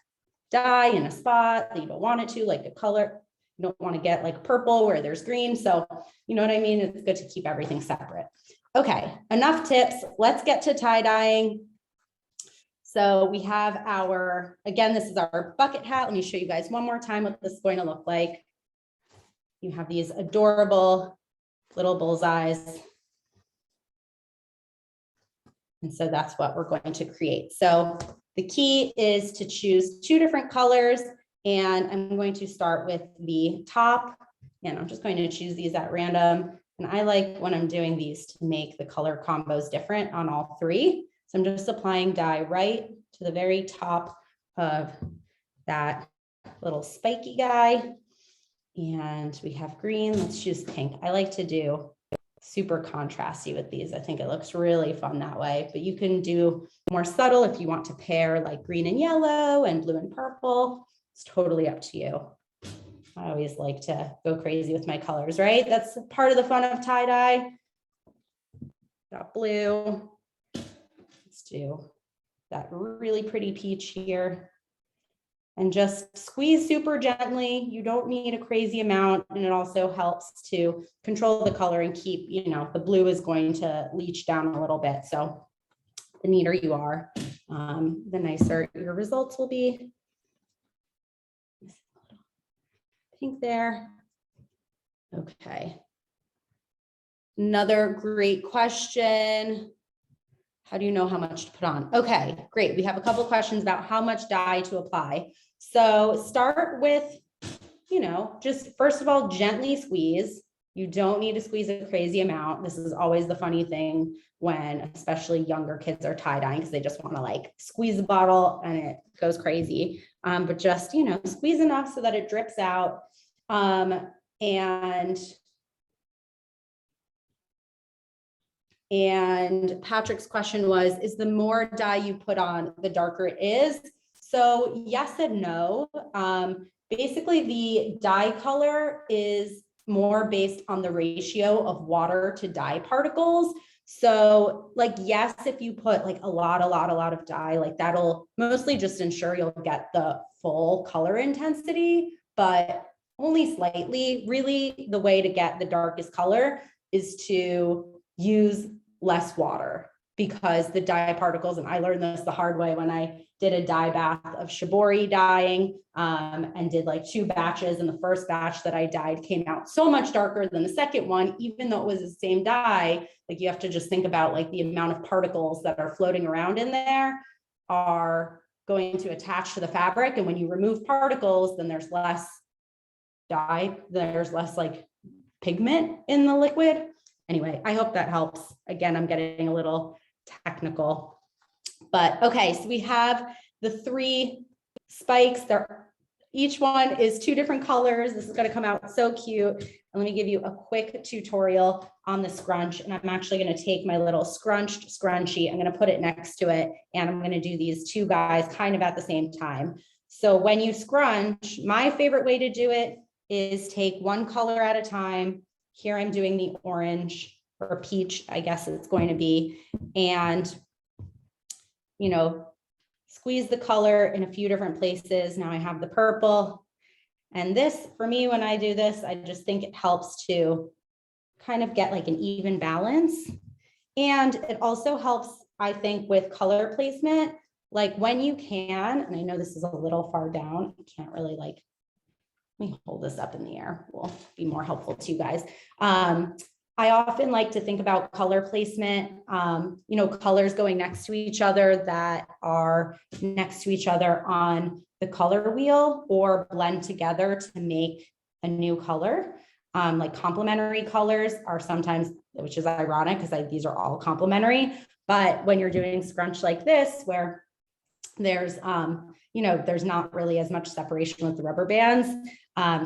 dye in a spot that you don't want it to, like a color. You don't want to get like purple where there's green. So you know what I mean? It's good to keep everything separate. Okay, enough tips. Let's get to tie dyeing. So we have our, again, this is our bucket hat. Let me show you guys one more time what this is going to look like. You have these adorable little bullseyes. And so that's what we're going to create. So the key is to choose 2 different colors, and I'm going to start with the top, and I'm just going to choose these at random. And I like when I'm doing these to make the color combos different on all 3. So I'm just applying dye right to the very top of that little spiky guy. And we have green, let's choose pink. I like to do super contrasty with these. I think it looks really fun that way, but you can do more subtle if you want to pair like green and yellow and blue and purple. It's totally up to you. I always like to go crazy with my colors, right? That's part of the fun of tie-dye. Got blue. Let's do that really pretty peach here. And just squeeze super gently. You don't need a crazy amount. And it also helps to control the color and keep, you know, the blue is going to leach down a little bit. So the neater you are, the nicer your results will be. Pink there. Okay. Another great question. How do you know how much to put on? Okay, great. We have a couple of questions about how much dye to apply. So start with, you know, just first of all, gently squeeze. You don't need to squeeze a crazy amount. This is always the funny thing when especially younger kids are tie dyeing because they just want to like squeeze the bottle and it goes crazy. But just, you know, squeeze enough so that it drips out. And Patrick's question was, is the more dye you put on, the darker it is? So yes and no. Basically, the dye color is more based on the ratio of water to dye particles. So like, yes, if you put like a lot of dye, like that'll mostly just ensure you'll get the full color intensity, but only slightly. Really, the way to get the darkest color is to use less water, because the dye particles, and I learned this the hard way when I did a dye bath of shibori dyeing and did like 2 batches, and the first batch that I dyed came out so much darker than the second one, even though it was the same dye. Like, you have to just think about like the amount of particles that are floating around in there are going to attach to the fabric, and when you remove particles, then there's less dye, there's less like pigment in the liquid. Anyway, I hope that helps. Again, I'm getting a little technical, but okay. So we have the 3 spikes. Each one is 2 different colors. This is going to come out so cute. And let me give you a quick tutorial on the scrunch. And I'm actually going to take my little scrunched scrunchie. I'm going to put it next to it. And I'm going to do these 2 guys kind of at the same time. So when you scrunch, my favorite way to do it is take one color at a time. Here I'm doing the orange or peach, I guess it's going to be, and squeeze the color in a few different places. Now I have the purple. And this, for me, when I do this, I just think it helps to kind of get like an even balance. And it also helps, I think, with color placement. Like when you can, and I know this is a little far down, I can't really let me hold this up in the air. Will be more helpful to you guys. I often like to think about color placement, colors going next to each other that are next to each other on the color wheel or blend together to make a new color. Like complementary colors are sometimes, which is ironic because these are all complementary, but when you're doing scrunch like this, where there's, there's not really as much separation with the rubber bands,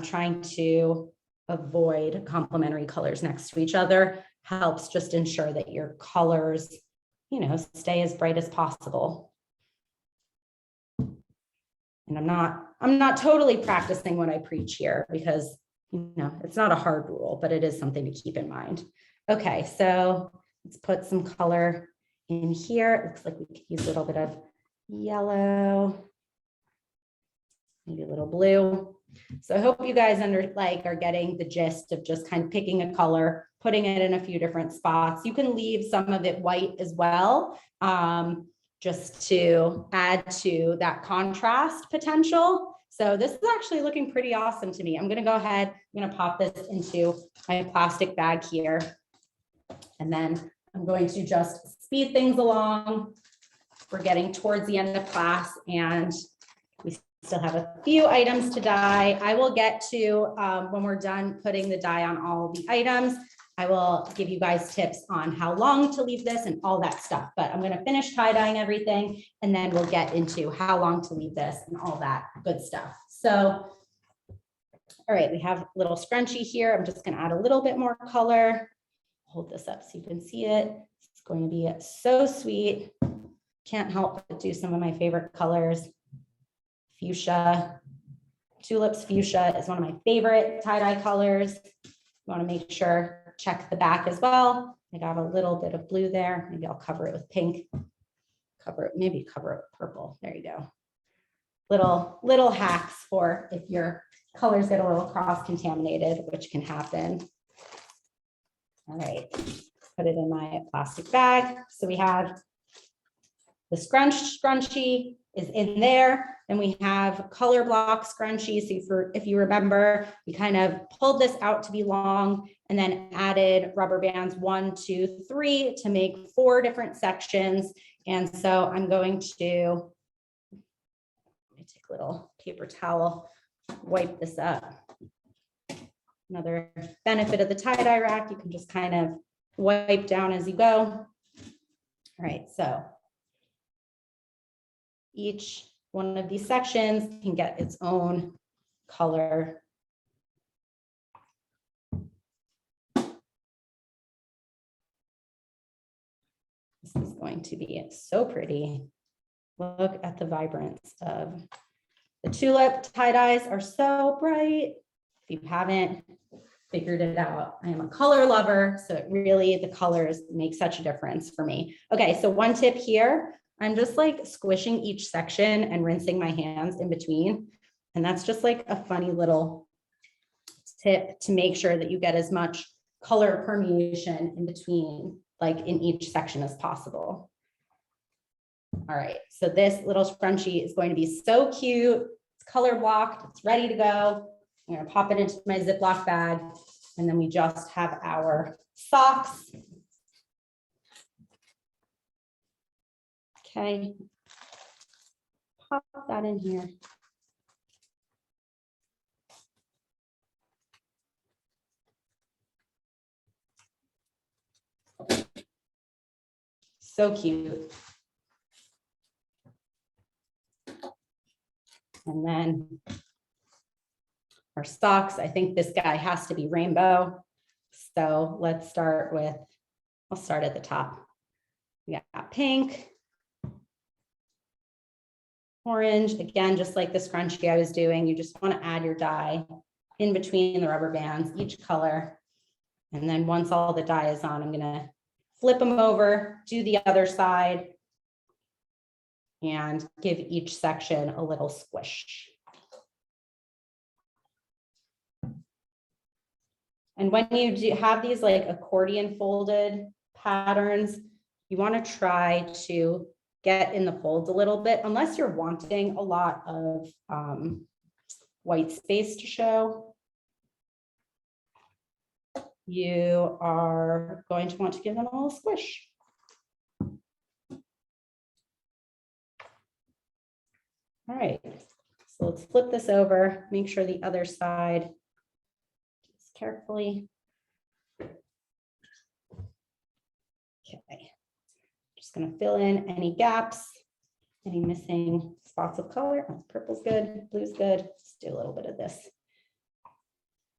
trying to avoid complementary colors next to each other helps just ensure that your colors, stay as bright as possible. And I'm not totally practicing what I preach here because, it's not a hard rule, but it is something to keep in mind. Okay, so let's put some color in here. It looks like we could use a little bit of yellow, maybe a little blue. So I hope you guys are getting the gist of just kind of picking a color, putting it in a few different spots. You can leave some of it white as well, just to add to that contrast potential. So this is actually looking pretty awesome to me. I'm going to go ahead, I'm going to pop this into my plastic bag here. And then I'm going to just speed things along. We're getting towards the end of class and we still have a few items to dye. I will get to, when we're done putting the dye on all the items, I will give you guys tips on how long to leave this and all that stuff, but I'm going to finish tie dyeing everything and then we'll get into how long to leave this and all that good stuff. So, all right, we have a little scrunchie here. I'm just going to add a little bit more color. Hold this up so you can see it. It's going to be so sweet. Can't help but do some of my favorite colors. Fuchsia, Tulips Fuchsia is one of my favorite tie-dye colors. You want to make sure, check the back as well. I got a little bit of blue there. Maybe I'll cover it with pink. Maybe cover it with purple. There you go. Little hacks for if your colors get a little cross-contaminated, which can happen. All right, put it in my plastic bag. So we have the scrunchie is in there. Then we have color block scrunchies. So if you remember, we kind of pulled this out to be long and then added rubber bands 1, 2, 3 to make 4 different sections. And so I'm going to, let me take a little paper towel, wipe this up. Another benefit of the tie-dye rack, you can just kind of wipe down as you go. All right, so each one of these sections can get its own color. This is going to be so pretty. Look at the vibrance of the tulip tie-dyes are so bright. If you haven't figured it out, I am a color lover, so the colors make such a difference for me. Okay, so one tip here, I'm just like squishing each section and rinsing my hands in between. And that's just like a funny little tip to make sure that you get as much color permeation in between, like in each section as possible. All right, so this little scrunchie is going to be so cute. It's color blocked, it's ready to go. I'm gonna pop it into my Ziploc bag, and then we just have our socks. Okay, pop that in here. So cute. And then our socks, I think this guy has to be rainbow. So let's start with, I'll start at the top. We got pink. orange. Again, just like the scrunchie I was doing, you just want to add your dye in between the rubber bands, each color. And then once all the dye is on, I'm going to flip them over, do the other side, and give each section a little squish. And when you do have these like accordion folded patterns, you want to try to get in the folds a little bit, unless you're wanting a lot of white space to show. You are going to want to give them a little squish. All right, so let's flip this over, make sure the other side, just carefully. Okay, just gonna fill in any gaps, any missing spots of color. Oh, purple's good, blue's good. Let's do a little bit of this.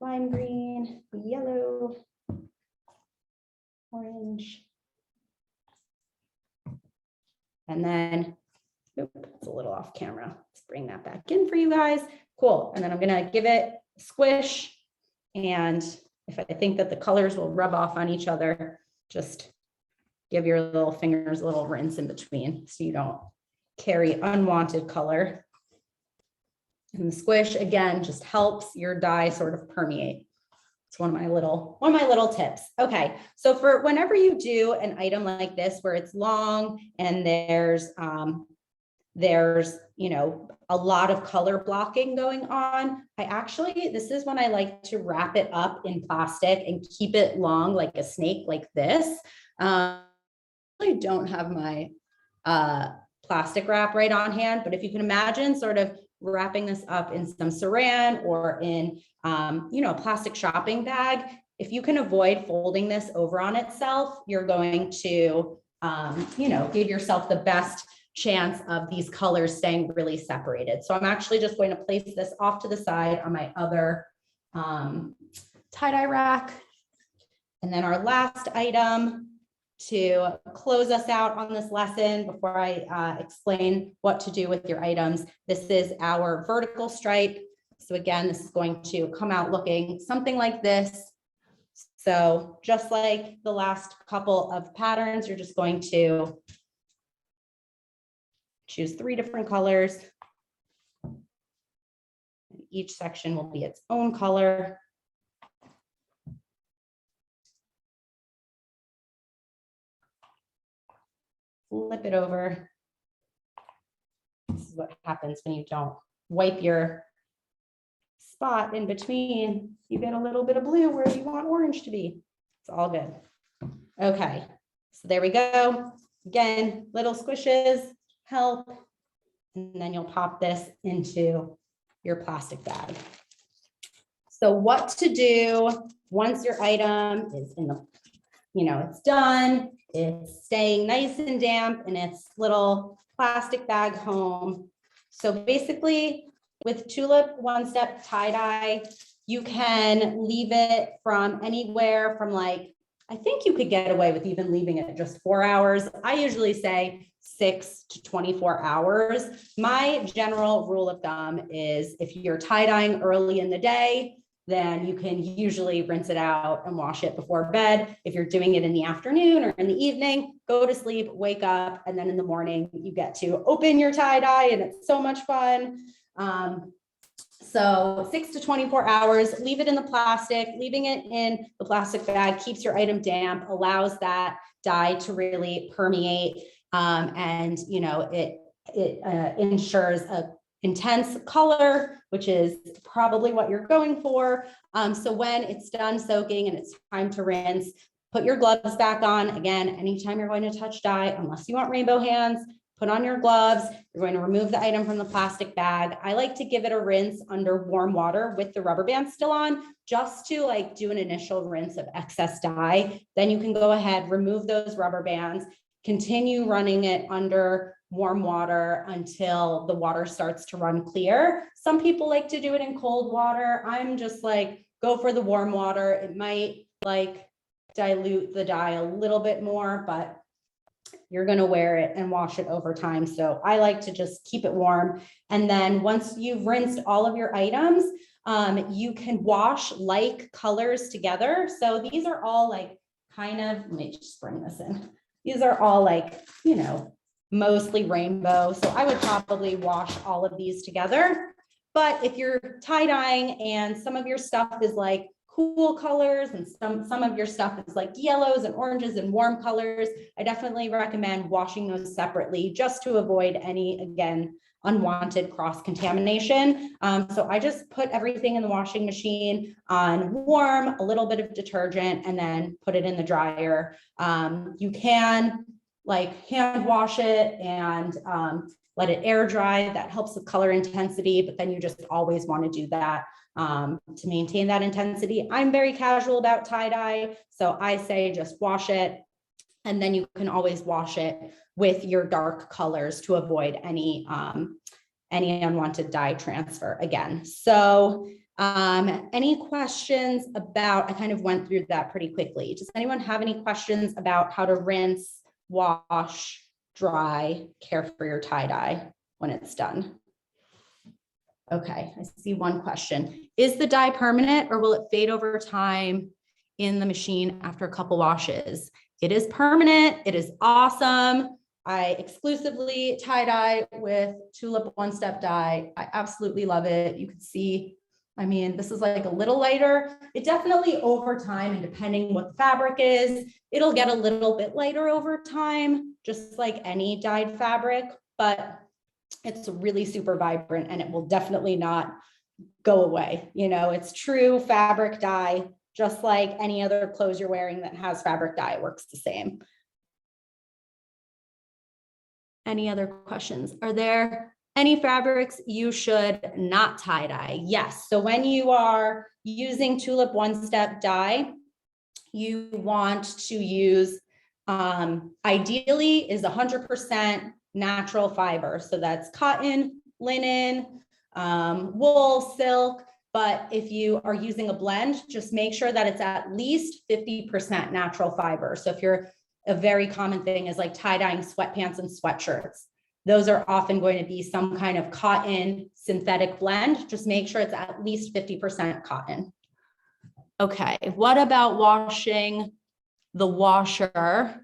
Lime green, yellow, orange. And then, it's a little off camera. Let's bring that back in for you guys. Cool. And then I'm gonna give it a squish. And if I think that the colors will rub off on each other, just give your little fingers a little rinse in between so you don't carry unwanted color. And the squish, again, just helps your dye sort of permeate. It's one of my little tips. Okay, so for whenever you do an item like this where it's long and there's you know, a lot of color blocking going on, this is when I like to wrap it up in plastic and keep it long like a snake like this. I don't have my plastic wrap right on hand, but if you can imagine sort of wrapping this up in some saran or in you know, a plastic shopping bag, if you can avoid folding this over on itself, you're going to you know, give yourself the best chance of these colors staying really separated. So I'm actually just going to place this off to the side on my other tie-dye rack. And then our last item to close us out on this lesson before I explain what to do with your items. This is our vertical stripe. So again, this is going to come out looking something like this. So just like the last couple of patterns, you're just going to choose 3 different colors. Each section will be its own color. Flip it over. This is what happens when you don't wipe your spot in between. You get a little bit of blue where you want orange to be. It's all good. Okay, so there we go. Again, little squishes help. And then you'll pop this into your plastic bag. So what to do once your item is in the, you know, it's done, it's staying nice and damp in its little plastic bag home. So basically with Tulip One-Step Tie Dye, you can leave it from anywhere from like, I think you could get away with even leaving it just 4 hours. I usually say 6 to 24 hours. My general rule of thumb is if you're tie-dyeing early in the day, then you can usually rinse it out and wash it before bed. If you're doing it in the afternoon or in the evening, go to sleep, wake up, and then in the morning you get to open your tie-dye and it's so much fun. So 6 to 24 hours, leave it in the plastic. Leaving it in the plastic bag keeps your item damp, allows that dye to really permeate, and you know, it ensures a intense color, which is probably what you're going for. So when it's done soaking and it's time to rinse, put your gloves back on. Again, anytime you're going to touch dye, unless you want rainbow hands, put on your gloves. You're going to remove the item from the plastic bag. I like to give it a rinse under warm water with the rubber band still on, just to like do an initial rinse of excess dye. Then you can go ahead, remove those rubber bands, continue running it under warm water until the water starts to run clear. Some people like to do it in cold water. I'm just like, go for the warm water. It might like dilute the dye a little bit more, but you're going to wear it and wash it over time. So I like to just keep it warm. And then once you've rinsed all of your items, you can wash like colors together. So these are all like kind of, let me just bring this in. These are all like, you know, mostly rainbow. So I would probably wash all of these together. But if you're tie-dyeing and some of your stuff is like cool colors and some of your stuff is like yellows and oranges and warm colors, I definitely recommend washing those separately just to avoid any, again, unwanted cross-contamination. So I just put everything in the washing machine on warm, a little bit of detergent, and then put it in the dryer. You can like hand wash it and let it air dry. That helps with color intensity, but then you just always want to do that to maintain that intensity. I'm very casual about tie-dye, so I say just wash it, and then you can always wash it with your dark colors to avoid any unwanted dye transfer again. So any questions about, I kind of went through that pretty quickly. Does anyone have any questions about how to rinse, wash, dry, care for your tie-dye when it's done? Okay, I see one question. Is the dye permanent or will it fade over time in the machine after a couple washes? It is permanent. It is awesome. I exclusively tie-dye with Tulip One-Step Dye. I absolutely love it. You can see, I mean, this is like a little lighter. It definitely over time, and depending what the fabric is, it'll get a little bit lighter over time, just like any dyed fabric, but it's really super vibrant and it will definitely not go away. You know, it's true fabric dye, just like any other clothes you're wearing that has fabric dye, it works the same. Any other questions? Are there any fabrics you should not tie dye? Yes. So when you are using Tulip One-Step Dye, you want to use, ideally is 100% natural fiber. So that's cotton, linen, wool, silk. But if you are using a blend, just make sure that it's at least 50% natural fiber. So if you're, a very common thing is like tie-dyeing sweatpants and sweatshirts. Those are often going to be some kind of cotton synthetic blend. Just make sure it's at least 50% cotton. Okay, what about washing the washer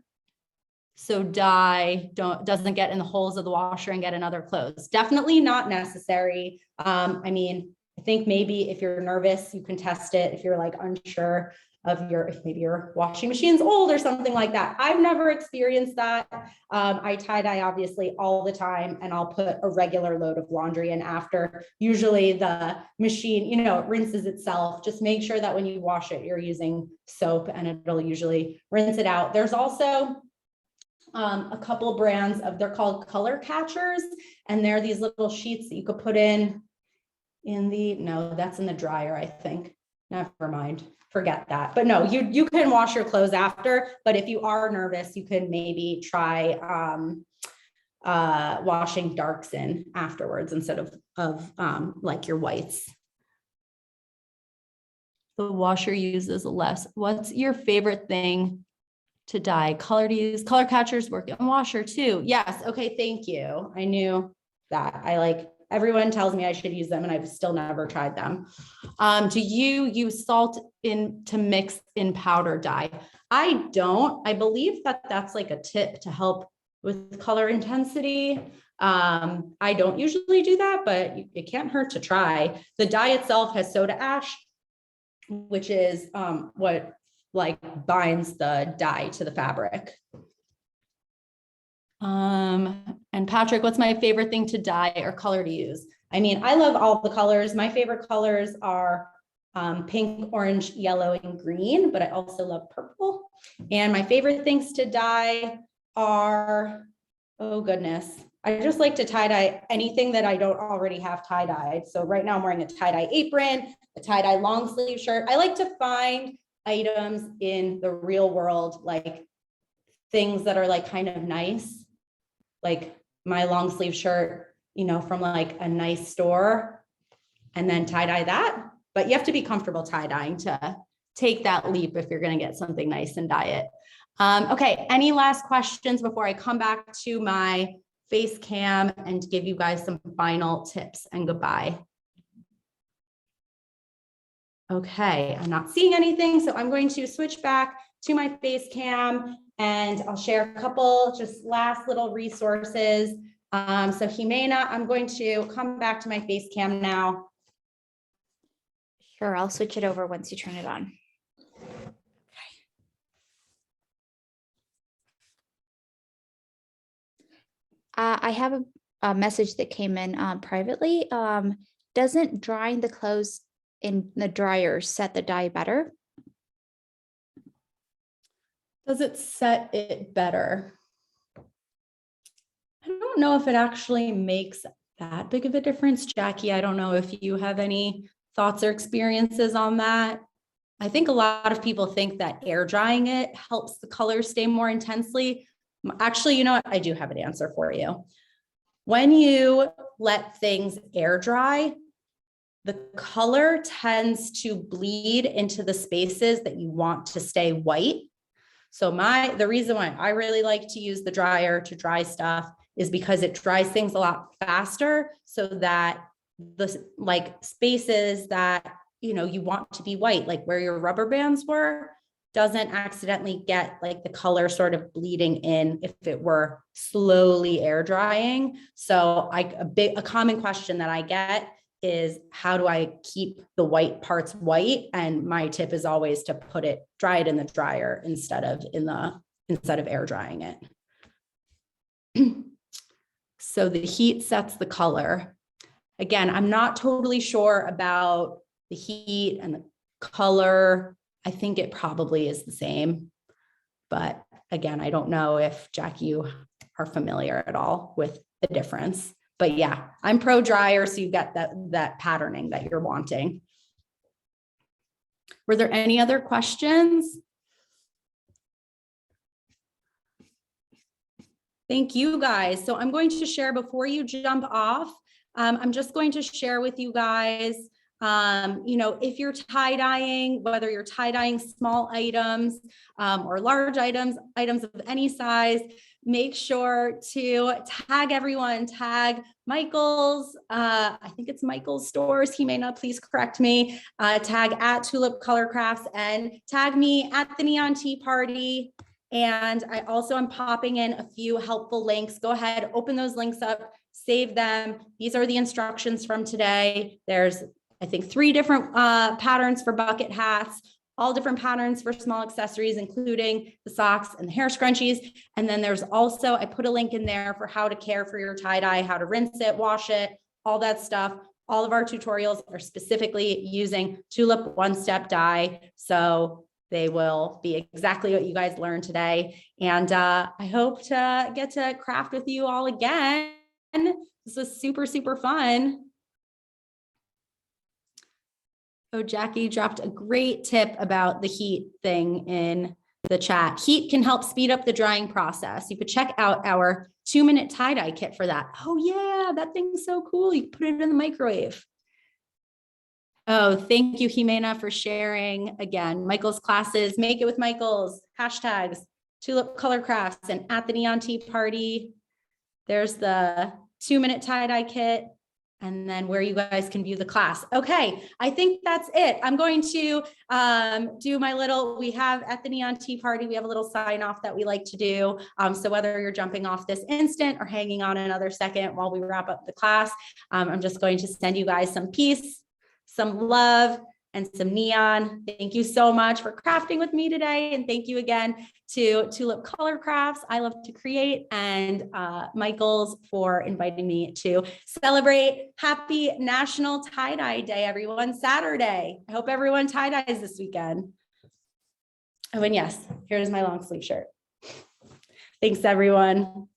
so dye doesn't get in the holes of the washer and get in other clothes? Definitely not necessary. I mean, I think maybe if you're nervous, you can test it if you're like unsure of if maybe your washing machine's old or something like that. I've never experienced that. I tie dye obviously all the time, and I'll put a regular load of laundry in after. Usually the machine, you know, it rinses itself. Just make sure that when you wash it, you're using soap and it'll usually rinse it out. There's also a couple brands of, they're called color catchers, and they're these little sheets that you could put in the, no, that's in the dryer, I think. Never mind. Forget that. But no, you can wash your clothes after, but if you are nervous, you can maybe try washing darks in afterwards instead of like your whites. The washer uses less. What's your favorite thing to dye? Color to use? Color catchers work in washer too. Yes. Okay. Thank you. I knew that. Everyone tells me I should use them and I've still never tried them. Do you use salt to mix in powder dye? I don't. I believe that that's like a tip to help with color intensity. I don't usually do that, but it can't hurt to try. The dye itself has soda ash, which is what like binds the dye to the fabric. And Patrick, what's my favorite thing to dye or color to use? I mean, I love all the colors. My favorite colors are pink, orange, yellow, and green, but I also love purple. And my favorite things to dye are, oh goodness, I just like to tie dye anything that I don't already have tie dyed. So right now I'm wearing a tie dye apron, a tie dye long sleeve shirt. I like to find items in the real world, like things that are like kind of nice, like my long sleeve shirt, you know, from like a nice store, and then tie dye that. But you have to be comfortable tie dyeing to take that leap if you're going to get something nice and dye it. Okay, any last questions before I come back to my face cam and give you guys some final tips and goodbye? Okay, I'm not seeing anything, so I'm going to switch back to my face cam and I'll share a couple just last little resources. So Jimena, I'm going to come back to my face cam now. Sure, I'll switch it over once you turn it on. I have a message that came in privately. Doesn't drying the clothes in the dryer set the dye better? Does it set it better? I don't know if it actually makes that big of a difference. Jackie, I don't know if you have any thoughts or experiences on that. I think a lot of people think that air drying it helps the color stay more intensely. Actually, you know what? I do have an answer for you. When you let things air dry, the color tends to bleed into the spaces that you want to stay white. So the reason why I really like to use the dryer to dry stuff is because it dries things a lot faster, so that the spaces that you want to be white, like where your rubber bands were, doesn't accidentally get like the color sort of bleeding in if it were slowly air drying. So a common question that I get is, how do I keep the white parts white? And my tip is always to dry it in the dryer instead of air drying it. So the heat sets the color. Again, I'm not totally sure about the heat and the color. I think it probably is the same, but again, I don't know if Jackie, you are familiar at all with the difference. But yeah, I'm pro dryer, so you get that patterning that you're wanting. Were there any other questions? Thank you guys. So I'm going to share before you jump off. I'm just going to share with you guys, if you're tie dyeing, whether you're tie dyeing small items or large items of any size, make sure to tag everyone, tag Michael's, I think it's Michael's stores. He may not, please correct me, tag at Tulip Color Crafts and tag me at the Neon Tea Party. And I also am popping in a few helpful links. Go ahead, open those links up, save them. These are the instructions from today. There's, I think, 3 different patterns for bucket hats, all different patterns for small accessories, including the socks and the hair scrunchies. And then there's also, I put a link in there for how to care for your tie-dye, how to rinse it, wash it, all that stuff. All of our tutorials are specifically using Tulip One-Step Dye. So they will be exactly what you guys learned today. And I hope to get to craft with you all again. This was super, super fun. Oh, Jackie dropped a great tip about the heat thing in the chat. Heat can help speed up the drying process. You could check out our 2-minute tie-dye kit for that. Oh yeah, that thing's so cool. You put it in the microwave. Oh, thank you, Jimena, for sharing. Again, Michael's classes, Make It With Michael's, hashtags, Tulip Color Crafts, and at the Neon Tea Party. There's the 2-minute tie-dye kit, and then where you guys can view the class. Okay, I think that's it. I'm going to do my little, we have at the Neon Tea Party, we have a little sign off that we like to do. So whether you're jumping off this instant or hanging on another second while we wrap up the class, I'm just going to send you guys some peace, some love, and some neon. Thank you so much for crafting with me today. And thank you again to Tulip Color Crafts, I Love to Create, and Michael's for inviting me to celebrate Happy National Tie-Dye Day, everyone, Saturday. I hope everyone tie-dyes this weekend. Oh, and yes, here's my long sleeve shirt. Thanks, everyone.